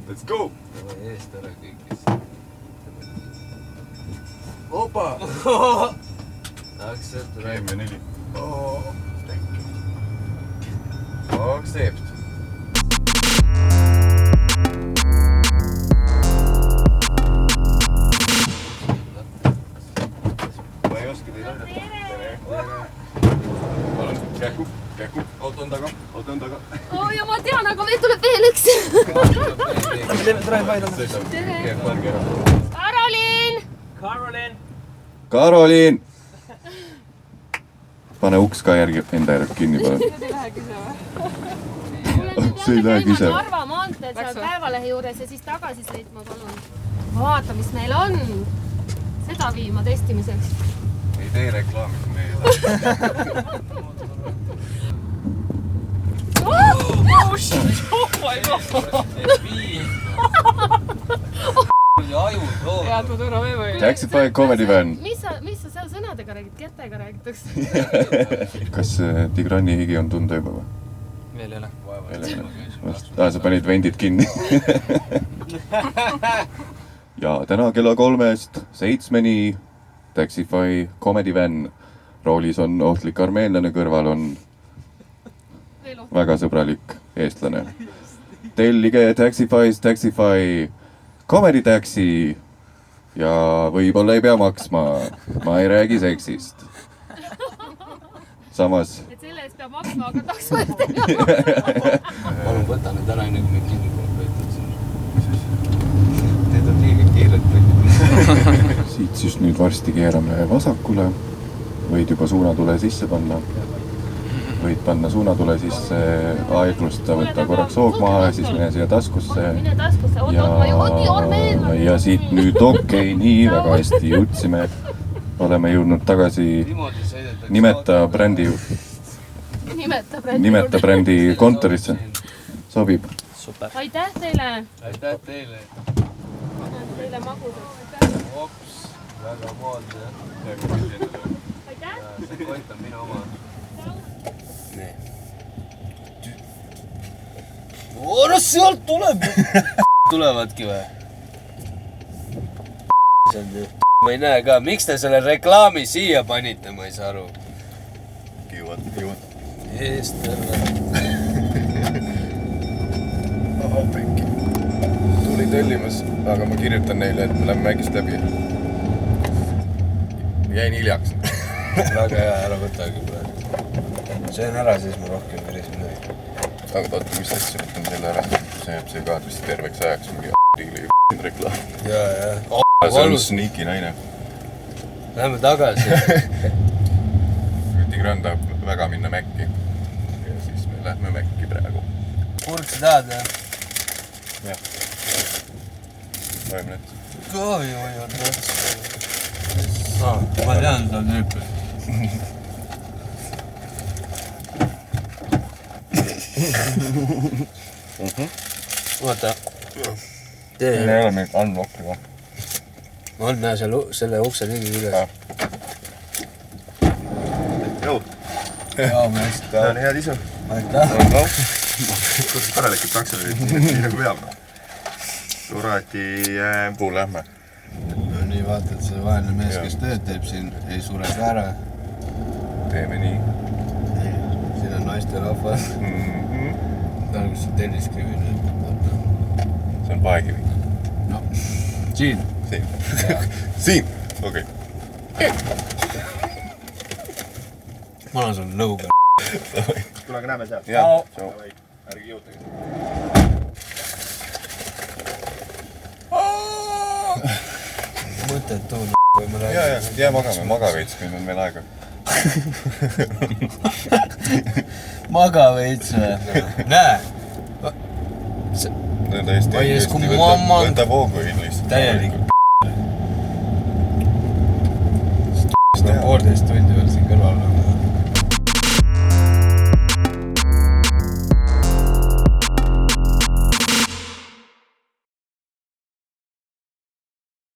Let's go! Eest ära kõigis. Opa! Accept, right? M4. Accept. Ma ei oska teid aidata. Tere! Palun, kähku. Auto on taga. Oh, ja ma tean, aga meil tuleb veel üks. Tere! Karoliin! Pane uks ka järgi enda järgi kinni, palun. See ei lähegi ise. Narva maanteed seal päevalehe juures ja siis tagasi sõitma, palun. Vaata, mis meil on. Seda viima testimiseks. Ei tee reklaami meile. Oh, shit! Oh my god! Taxify Comedy Van. Mis sa seal sõnadega räägid? Kätega räägitakse? Kas Tigrani higi on tunda juba või? Veel ei ole. Sa panid vendid kinni. Ja täna kella 3-7 Taxify Comedy Van. Roolis on ohtlik armeenlane, kõrval on väga sõbralik eestlane. Tellige Taxify Comedy Taxi ja võib-olla ei pea maksma. Ma ei räägi seksist. Samas... Et selle eest peab maksma, aga takso eest ei pea. Palun võta nüüd ära, enne kui meid kinni pole võetud siin. Need on liiga kiired võtnud. Siit siis nüüd varsti keerame vasakule. Võid juba suunatule sisse panna. Võid panna suunatule sisse aeglusta, võtta korraks hoog maha ja siis mine siia taskusse. Mine taskusse, ja siit nüüd okei, nii väga hästi jõudsime. Oleme jõudnud tagasi nimeta brändi kontorisse. Sobib. Aitäh teile! Aitäh teile! Teile magusad. Ops, väga moodne. Aitäh! See koit on minu oma. No sealt tuleb! Tulevadki või? Ma ei näe ka, miks te selle reklaami siia panite, ma ei saa aru. Kiuvad. Eest terve. Pekki. Tuli tellimas, aga ma kirjutan neile, et me lähme äkist läbi. Jäin hiljaks. Väga hea, ära võtagi praegu. See on ära, siis ma rohkem päris midagi. Aga oota, mis asja võtan selle ära? See jääb see ka vist terveks ajaks mingi diili reklaam. Jaa. See on sneaky naine. Lähme tagasi. Tigran tahab väga minna Mäkki. Ja siis me lähme Mäkki praegu. Purksi tahad, jah? Jah. Vaim näts. Oi, näts. Ma tean seda tüüpi. Oota. Meil ei ole mingit unlock'i ka. On näe selle ukse ligi üles. Jõu. Jaa, ma hästi. Ta on head isu. Aitäh. Kus paralekid taksod olid, nii nagu peab. Surati puu lähme. No nii vaatad, see vaene mees, kes tööd teeb siin, ei sure ka ära. Teeme nii. Siin on naiste rahvas. Ta on kus see telliskivi nüüd. See on paekivi. No, siin. Siin? Okei. Ma olen sul nõuga. Kunagi näeme seal. Jaa. Ärgi jõutage. Mõttetu või ma räägin. Jaa, maga veits, kui on meil aega. Maga veits või? Näe! Täiesti võta voogu lihtsalt. Täielik. Seda on 1,5 tundi